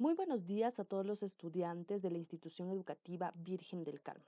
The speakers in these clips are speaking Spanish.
Muy buenos días a todos los estudiantes de la institución educativa Virgen del Carmen.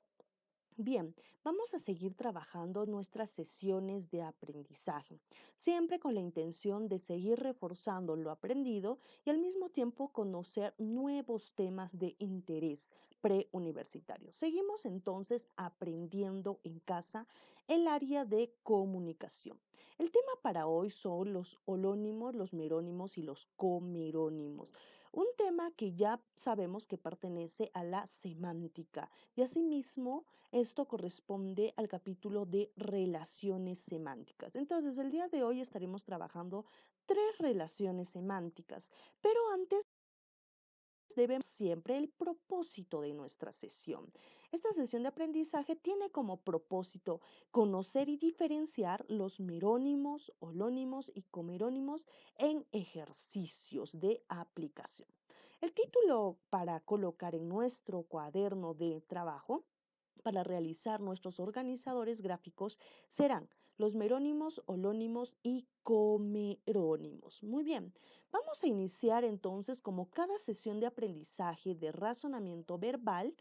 Bien, vamos a seguir trabajando nuestras sesiones de aprendizaje, siempre con la intención de seguir reforzando lo aprendido y al mismo tiempo conocer nuevos temas de interés preuniversitario. Seguimos entonces aprendiendo en casa el área de comunicación. El tema para hoy son los holónimos, los merónimos y los comerónimos. Un tema que ya sabemos que pertenece a la semántica y asimismo esto corresponde al capítulo de relaciones semánticas. Entonces, el día de hoy estaremos trabajando tres relaciones semánticas, pero antes debemos siempre el propósito de nuestra sesión. Esta sesión de aprendizaje tiene como propósito conocer y diferenciar los merónimos, holónimos y comerónimos en ejercicios de aplicación. El título para colocar en nuestro cuaderno de trabajo para realizar nuestros organizadores gráficos serán los merónimos, holónimos y comerónimos. Muy bien, vamos a iniciar entonces como cada sesión de aprendizaje de razonamiento verbal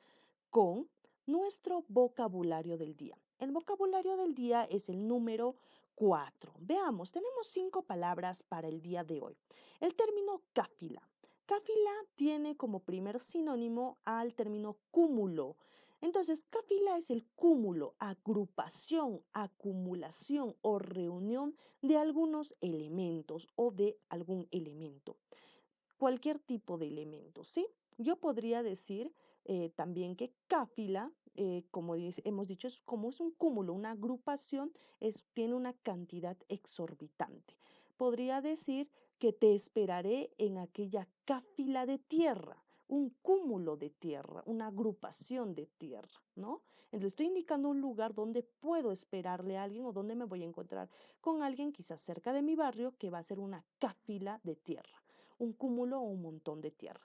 con nuestro vocabulario del día. El vocabulario del día es el número 4. Veamos, tenemos 5 palabras para el día de hoy. El término cáfila. Cáfila tiene como primer sinónimo al término cúmulo. Entonces, cáfila es el cúmulo, agrupación, acumulación o reunión de algunos elementos o de algún elemento. Cualquier tipo de elemento, ¿sí? Yo podría decir también que cáfila, como hemos dicho, como es un cúmulo, una agrupación, tiene una cantidad exorbitante. Podría decir que te esperaré en aquella cáfila de tierra, un cúmulo de tierra, una agrupación de tierra, ¿no? Entonces estoy indicando un lugar donde puedo esperarle a alguien o donde me voy a encontrar con alguien quizás cerca de mi barrio que va a ser una cáfila de tierra, un cúmulo o un montón de tierra.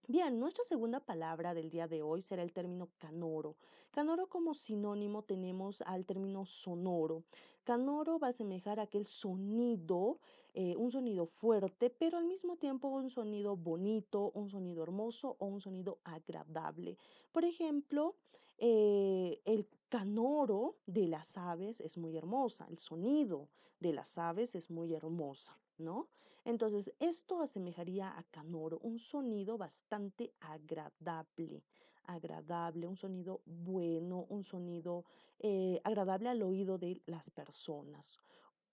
Bien, nuestra segunda palabra del día de hoy será el término canoro. Canoro como sinónimo tenemos al término sonoro. Canoro va a asemejar aquel sonido, un sonido fuerte, pero al mismo tiempo un sonido bonito, un sonido hermoso o un sonido agradable. Por ejemplo, el canoro de las aves es muy hermosa, el sonido de las aves es muy hermosa, ¿no? Entonces, esto asemejaría a canoro, un sonido bastante agradable, agradable, un sonido bueno, un sonido agradable al oído de las personas.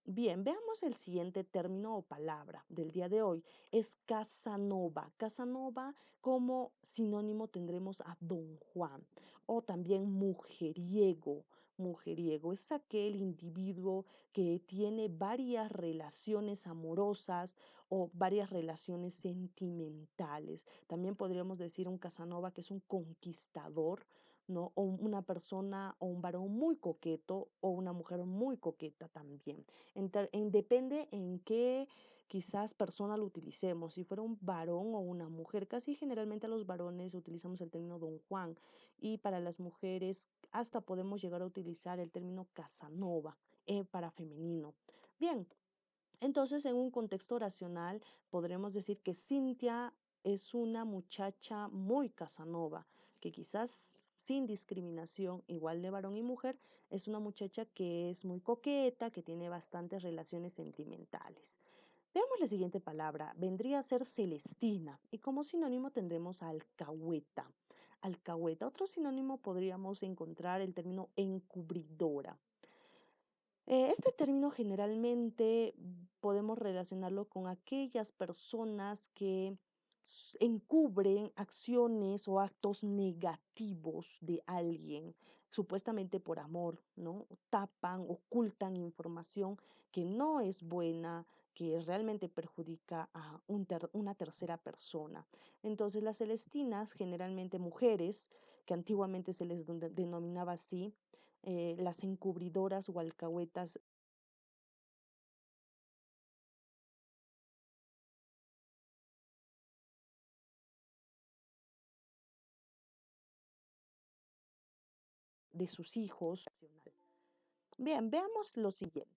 Bien, veamos el siguiente término o palabra del día de hoy. Es Casanova. Casanova como sinónimo tendremos a Don Juan o también mujeriego. Mujeriego es aquel individuo que tiene varias relaciones amorosas o varias relaciones sentimentales. También podríamos decir un Casanova que es un conquistador, ¿no? O una persona o un varón muy coqueto o una mujer muy coqueta también. Depende en qué quizás persona lo utilicemos, si fuera un varón o una mujer. Casi generalmente a los varones utilizamos el término don Juan y para las mujeres hasta podemos llegar a utilizar el término Casanova para femenino. Bien, entonces en un contexto oracional podremos decir que Cintia es una muchacha muy Casanova, que quizás sin discriminación, igual de varón y mujer, es una muchacha que es muy coqueta, que tiene bastantes relaciones sentimentales. Veamos la siguiente palabra, vendría a ser Celestina y como sinónimo tendremos a alcahueta. Alcahueta, otro sinónimo podríamos encontrar el término encubridora. Este término generalmente podemos relacionarlo con aquellas personas que encubren acciones o actos negativos de alguien, supuestamente por amor, ¿no? Tapan, ocultan información que no es buena, que realmente perjudica a una tercera persona. Entonces, las celestinas, generalmente mujeres, que antiguamente se les denominaba así, las encubridoras o alcahuetas de sus hijos. Bien, veamos lo siguiente.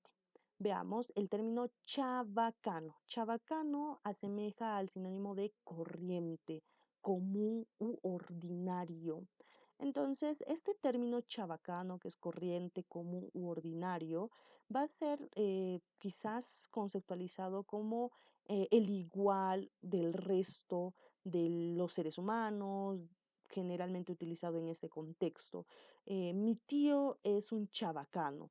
Veamos el término chabacano. Chabacano asemeja al sinónimo de corriente, común u ordinario. Entonces, este término chabacano, que es corriente, común u ordinario, va a ser quizás conceptualizado como el igual del resto de los seres humanos, generalmente utilizado en este contexto. Mi tío es un chabacano,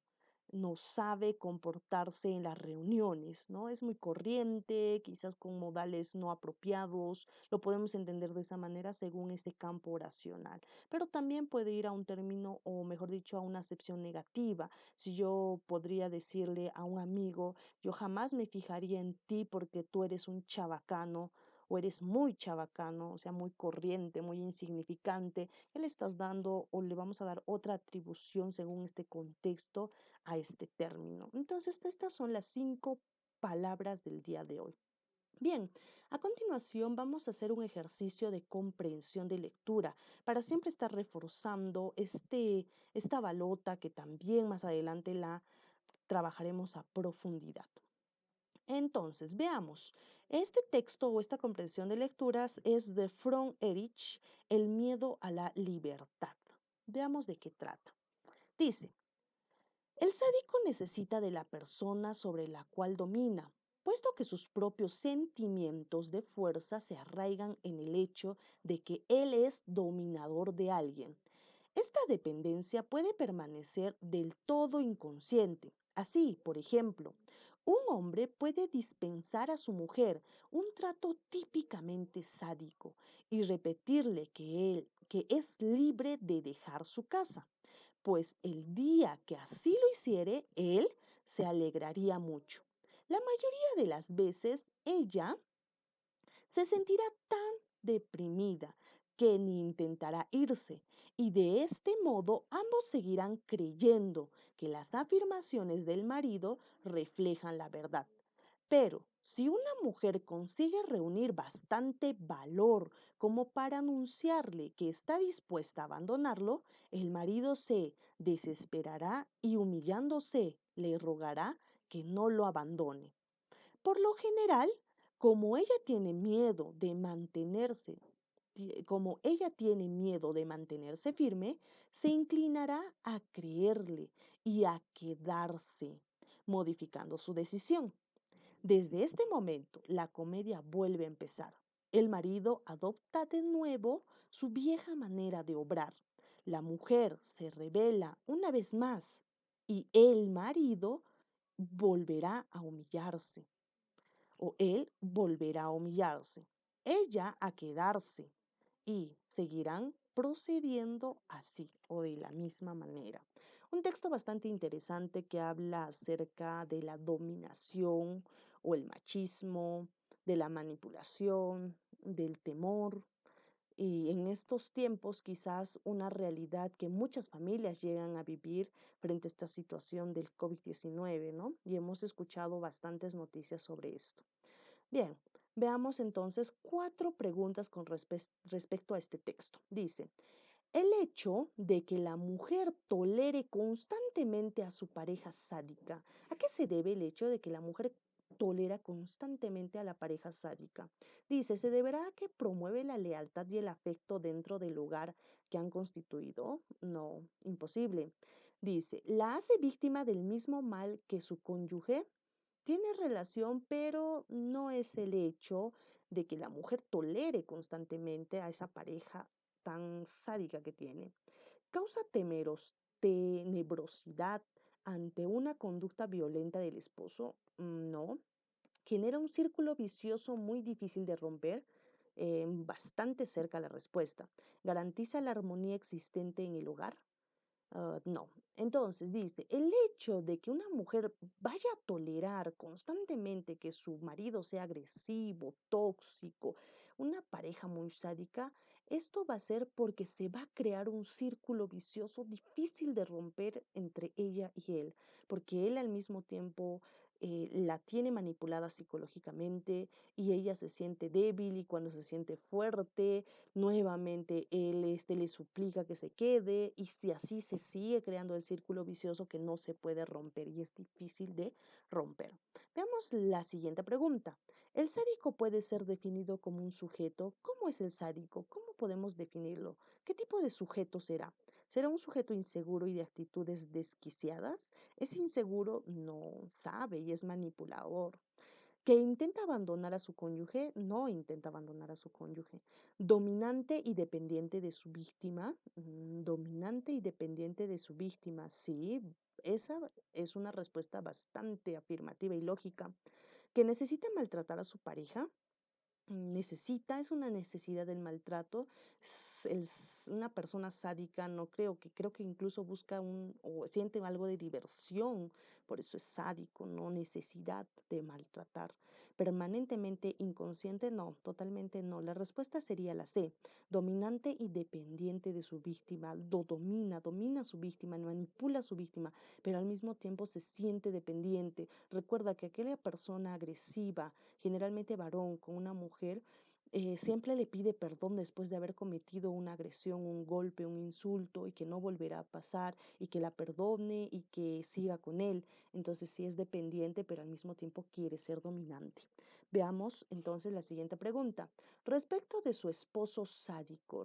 no sabe comportarse en las reuniones, ¿no? Es muy corriente, quizás con modales no apropiados, lo podemos entender de esa manera según este campo oracional, pero también puede ir a un término o mejor dicho a una acepción negativa. Si yo podría decirle a un amigo, yo jamás me fijaría en ti porque tú eres un chabacano o eres muy chabacano, o sea, muy corriente, muy insignificante, ¿qué le estás dando o le vamos a dar otra atribución según este contexto a este término? Entonces, estas son las 5 palabras del día de hoy. Bien, a continuación vamos a hacer un ejercicio de comprensión de lectura para siempre estar reforzando esta balota que también más adelante la trabajaremos a profundidad. Entonces, veamos. Este texto o esta comprensión de lecturas es de From Erich, El miedo a la libertad. Veamos de qué trata. Dice, el sádico necesita de la persona sobre la cual domina, puesto que sus propios sentimientos de fuerza se arraigan en el hecho de que él es dominador de alguien. Esta dependencia puede permanecer del todo inconsciente. Así, por ejemplo, un hombre puede dispensar a su mujer un trato típicamente sádico y repetirle que es libre de dejar su casa, pues el día que así lo hiciere, él se alegraría mucho. La mayoría de las veces ella se sentirá tan deprimida que ni intentará irse, y de este modo ambos seguirán creyendo que las afirmaciones del marido reflejan la verdad. Pero si una mujer consigue reunir bastante valor como para anunciarle que está dispuesta a abandonarlo, el marido se desesperará y humillándose le rogará que no lo abandone. Por lo general, como ella tiene miedo de mantenerse, como ella tiene miedo de mantenerse firme, se inclinará a creerle y a quedarse, modificando su decisión. Desde este momento, la comedia vuelve a empezar. El marido adopta de nuevo su vieja manera de obrar. La mujer se revela una vez más y el marido volverá a humillarse o él volverá a humillarse, ella a quedarse y seguirán procediendo así o de la misma manera. Un texto bastante interesante que habla acerca de la dominación o el machismo, de la manipulación, del temor, y en estos tiempos quizás una realidad que muchas familias llegan a vivir frente a esta situación del COVID-19, ¿no? Y hemos escuchado bastantes noticias sobre esto. Bien, veamos entonces 4 preguntas con respecto a este texto. Dice, el hecho de que la mujer tolere constantemente a su pareja sádica, ¿a qué se debe el hecho de que la mujer tolera constantemente a la pareja sádica? Dice, ¿se deberá a que promueve la lealtad y el afecto dentro del hogar que han constituido? No, imposible. Dice, ¿la hace víctima del mismo mal que su cónyuge? Tiene relación, pero no es el hecho de que la mujer tolere constantemente a esa pareja tan sádica que tiene. Causa tenebrosidad ante una conducta violenta del esposo. No. Genera un círculo vicioso muy difícil de romper. Bastante cerca la respuesta. Garantiza la armonía existente en el hogar. No. Entonces dice, el hecho de que una mujer vaya a tolerar constantemente que su marido sea agresivo, tóxico, una pareja muy sádica, esto va a ser porque se va a crear un círculo vicioso difícil de romper entre ella y él, porque él al mismo tiempo la tiene manipulada psicológicamente y ella se siente débil y cuando se siente fuerte, nuevamente él le suplica que se quede y si así se sigue creando el círculo vicioso que no se puede romper y es difícil de romper. Veamos la siguiente pregunta. ¿El sádico puede ser definido como un sujeto? ¿Cómo es el sádico? ¿Cómo podemos definirlo? ¿Qué tipo de sujeto será? ¿Será un sujeto inseguro y de actitudes desquiciadas? Es inseguro, no sabe y es manipulador. ¿Que intenta abandonar a su cónyuge? No intenta abandonar a su cónyuge. ¿Dominante y dependiente de su víctima? Dominante y dependiente de su víctima, sí. Esa es una respuesta bastante afirmativa y lógica. ¿Que necesita maltratar a su pareja? Necesita, es una necesidad del maltrato, es una persona sádica, no creo que incluso busca o siente algo de diversión, por eso es sádico, no necesidad de maltratar. Permanentemente inconsciente, no, totalmente no. La respuesta sería la C, dominante y dependiente de su víctima, domina a su víctima, manipula a su víctima, pero al mismo tiempo se siente dependiente. Recuerda que aquella persona agresiva, generalmente varón con una mujer, siempre le pide perdón después de haber cometido una agresión, un golpe, un insulto y que no volverá a pasar y que la perdone y que siga con él. Entonces sí es dependiente, pero al mismo tiempo quiere ser dominante. Veamos entonces la siguiente pregunta. Respecto de su esposo sádico,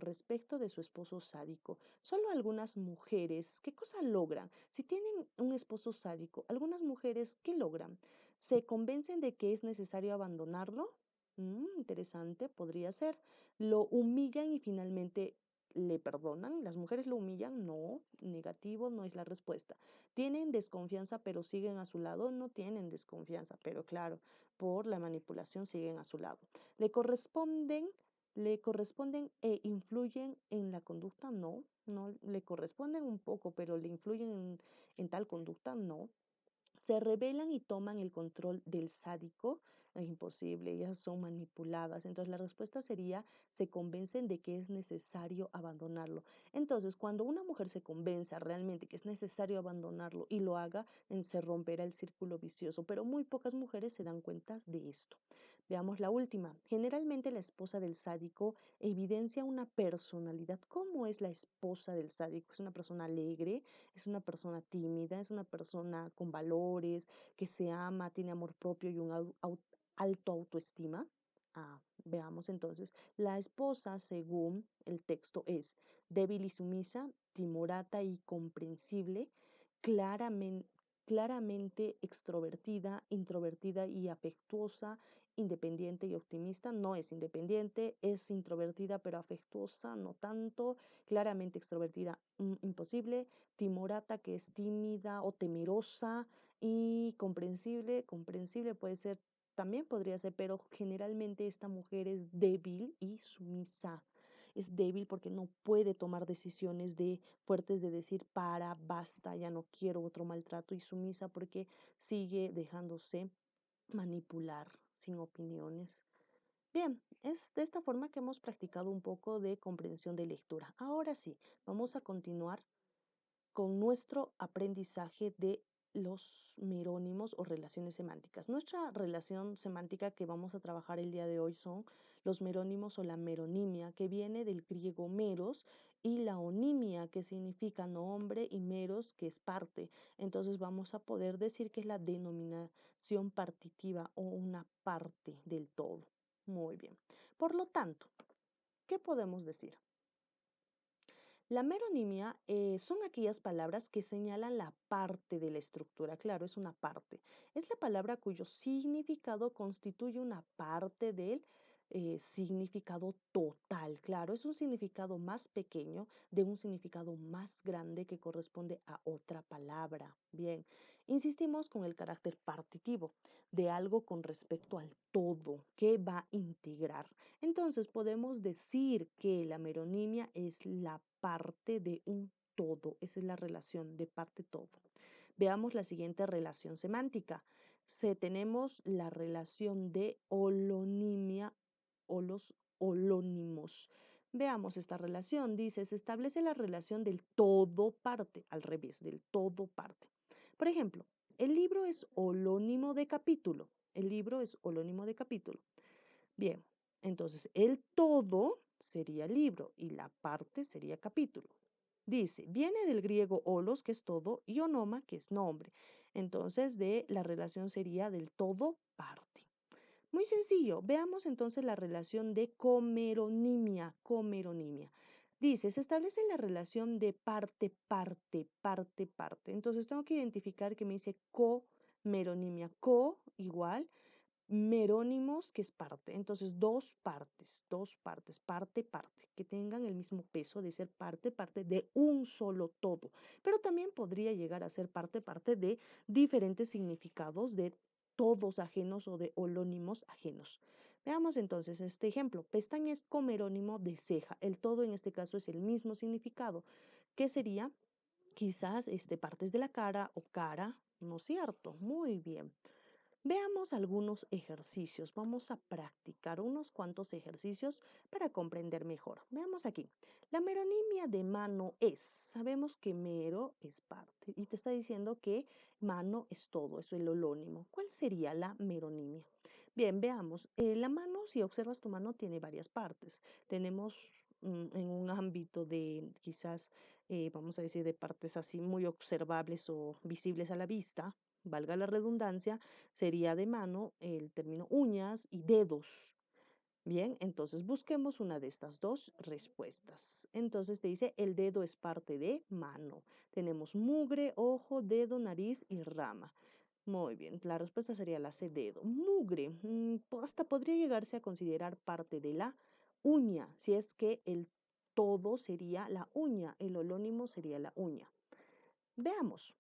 solo algunas mujeres, ¿qué cosa logran? Si tienen un esposo sádico, algunas mujeres, ¿qué logran? ¿Se convencen de que es necesario abandonarlo? Interesante, podría ser. ¿Lo humillan y finalmente le perdonan? ¿Las mujeres lo humillan? No, negativo no es la respuesta. ¿Tienen desconfianza pero siguen a su lado? No tienen desconfianza, pero claro, por la manipulación siguen a su lado. ¿Le corresponden? ¿Le corresponden e influyen en la conducta? No, no le corresponden un poco, pero le influyen en tal conducta? No. Se rebelan y toman el control del sádico, es imposible, ellas son manipuladas. Entonces la respuesta sería, se convencen de que es necesario abandonarlo. Entonces, cuando una mujer se convence realmente que es necesario abandonarlo y lo haga, se romperá el círculo vicioso, pero muy pocas mujeres se dan cuenta de esto. Veamos la última. Generalmente la esposa del sádico evidencia una personalidad. ¿Cómo es la esposa del sádico? ¿Es una persona alegre? ¿Es una persona tímida? ¿Es una persona con valores, que se ama, tiene amor propio y un alto autoestima? Veamos entonces. La esposa, según el texto, es débil y sumisa, timorata y comprensible, claramente, claramente extrovertida, introvertida y afectuosa, independiente y optimista. No es independiente, es introvertida pero afectuosa, no tanto, claramente extrovertida, imposible, timorata, que es tímida o temerosa, y comprensible puede ser, también podría ser, pero generalmente esta mujer es débil y sumisa. Es débil porque no puede tomar decisiones fuertes de decir para, basta, ya no quiero otro maltrato, y sumisa porque sigue dejándose manipular sin opiniones. Bien, es de esta forma que hemos practicado un poco de comprensión de lectura. Ahora sí, vamos a continuar con nuestro aprendizaje de los merónimos o relaciones semánticas. Nuestra relación semántica que vamos a trabajar el día de hoy son los merónimos o la meronimia, que viene del griego meros, y la onimia, que significa nombre, y meros, que es parte. Entonces vamos a poder decir que es la denominación partitiva o una parte del todo. Muy bien. Por lo tanto, ¿qué podemos decir? La meronimia son aquellas palabras que señalan la parte de la estructura. Claro, es una parte. Es la palabra cuyo significado constituye una parte del significado total. Claro, es un significado más pequeño de un significado más grande que corresponde a otra palabra. Bien, insistimos con el carácter partitivo de algo con respecto al todo que va a integrar. Entonces podemos decir que la meronimia es la parte de un todo. Esa es la relación de parte-todo. Veamos la siguiente relación semántica. Tenemos la relación de holonimia o los holónimos. Veamos esta relación. Dice, se establece la relación del todo parte, al revés, del todo parte. Por ejemplo, el libro es holónimo de capítulo. El libro es holónimo de capítulo. Bien, entonces el todo sería libro y la parte sería capítulo. Dice, viene del griego holos, que es todo, y onoma, que es nombre. Entonces, de la relación sería del todo parte. Muy sencillo. Veamos entonces la relación de comeronimia. Comeronimia. Dice, se establece la relación de parte, parte, parte, parte. Entonces tengo que identificar que me dice comeronimia. Co igual merónimos, que es parte. Entonces, dos partes, parte, parte, que tengan el mismo peso de ser parte, parte de un solo todo. Pero también podría llegar a ser parte, parte de diferentes significados de todos ajenos o de holónimos ajenos. Veamos entonces este ejemplo. Pestaña es comerónimo de ceja. El todo en este caso es el mismo significado, que sería quizás partes de la cara o cara, ¿no es cierto? Muy bien. Veamos algunos ejercicios. Vamos a practicar unos cuantos ejercicios para comprender mejor. Veamos aquí. La meronimia de mano es. Sabemos que mero es parte y te está diciendo que mano es todo, es el holónimo. ¿Cuál sería la meronimia? Bien, veamos. La mano, si observas tu mano, tiene varias partes. Tenemos en un ámbito de quizás, vamos a decir, de partes así muy observables o visibles a la vista, valga la redundancia, sería de mano el término uñas y dedos. Bien, entonces busquemos una de estas dos respuestas. Entonces te dice, el dedo es parte de mano. Tenemos mugre, ojo, dedo, nariz y rama. Muy bien, la respuesta sería la C, dedo. Mugre, hasta podría llegarse a considerar parte de la uña, si es que el todo sería la uña, el holónimo sería la uña. Veamos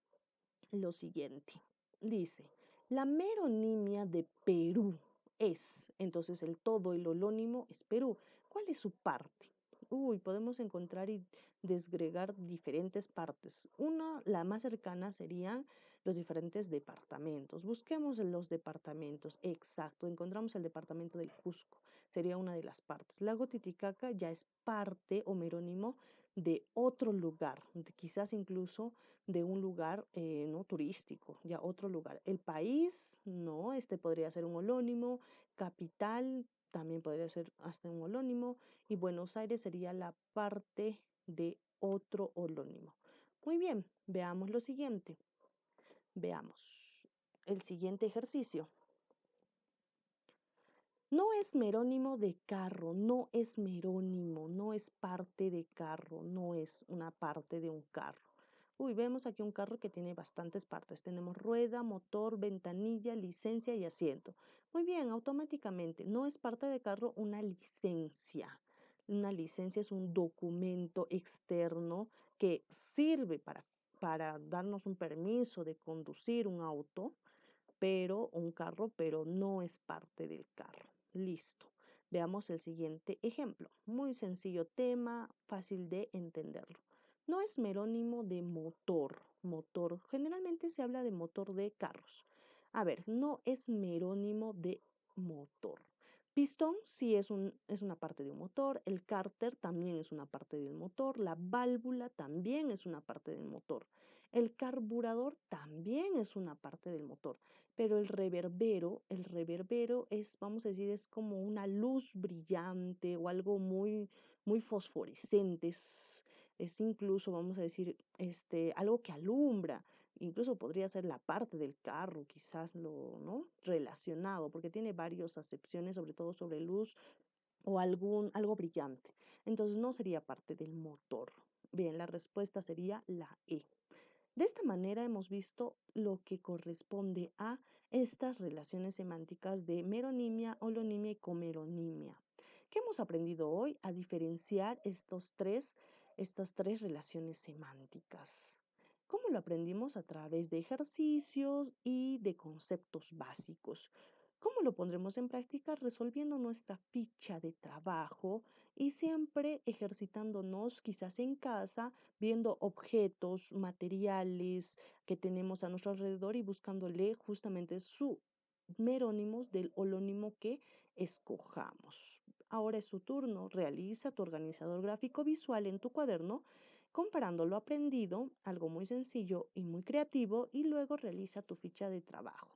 lo siguiente. Dice, la meronimia de Perú es, entonces el todo, el holónimo es Perú. ¿Cuál es su parte? Uy, podemos encontrar y desgregar diferentes partes. Una, la más cercana, serían los diferentes departamentos. Busquemos en los departamentos. Exacto, encontramos el departamento del Cusco. Sería una de las partes. Lago Titicaca ya es parte o merónimo de otro lugar, quizás incluso de un lugar no turístico, ya otro lugar. El país, no, este podría ser un holónimo. Capital también podría ser hasta un holónimo. Y Buenos Aires sería la parte de otro holónimo. Muy bien, veamos lo siguiente. Veamos el siguiente ejercicio. No es merónimo de carro, no es merónimo, no es parte de carro, no es una parte de un carro. Uy, vemos aquí un carro que tiene bastantes partes. Tenemos rueda, motor, ventanilla, licencia y asiento. Muy bien, automáticamente, no es parte de carro una licencia. Una licencia es un documento externo que sirve para darnos un permiso de conducir un auto, pero un carro, pero no es parte del carro. Listo. Veamos el siguiente ejemplo. Muy sencillo tema, fácil de entenderlo. No es merónimo de motor. Motor. Generalmente se habla de motor de carros. A ver, no es merónimo de motor. Pistón sí es una parte de un motor, el cárter también es una parte del motor, la válvula también es una parte del motor, el carburador también es una parte del motor, pero el reverbero es, vamos a decir, es como una luz brillante o algo muy, muy fosforescente, es incluso, vamos a decir, algo que alumbra. Incluso podría ser la parte del carro, quizás ¿no? Relacionado, porque tiene varias acepciones, sobre todo sobre luz o algo brillante. Entonces no sería parte del motor. Bien, la respuesta sería la E. De esta manera hemos visto lo que corresponde a estas relaciones semánticas de meronimia, holonimia y comeronimia. ¿Qué hemos aprendido hoy? A diferenciar estas tres relaciones semánticas. ¿Cómo lo aprendimos? A través de ejercicios y de conceptos básicos. ¿Cómo lo pondremos en práctica? Resolviendo nuestra ficha de trabajo y siempre ejercitándonos quizás en casa, viendo objetos, materiales que tenemos a nuestro alrededor y buscándole justamente su merónimos del holónimo que escojamos. Ahora es su turno. Realiza tu organizador gráfico visual en tu cuaderno comparando lo aprendido, algo muy sencillo y muy creativo, y luego realiza tu ficha de trabajo.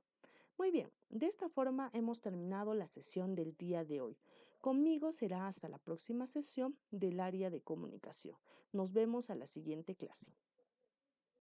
Muy bien, de esta forma hemos terminado la sesión del día de hoy. Conmigo será hasta la próxima sesión del área de comunicación. Nos vemos a la siguiente clase.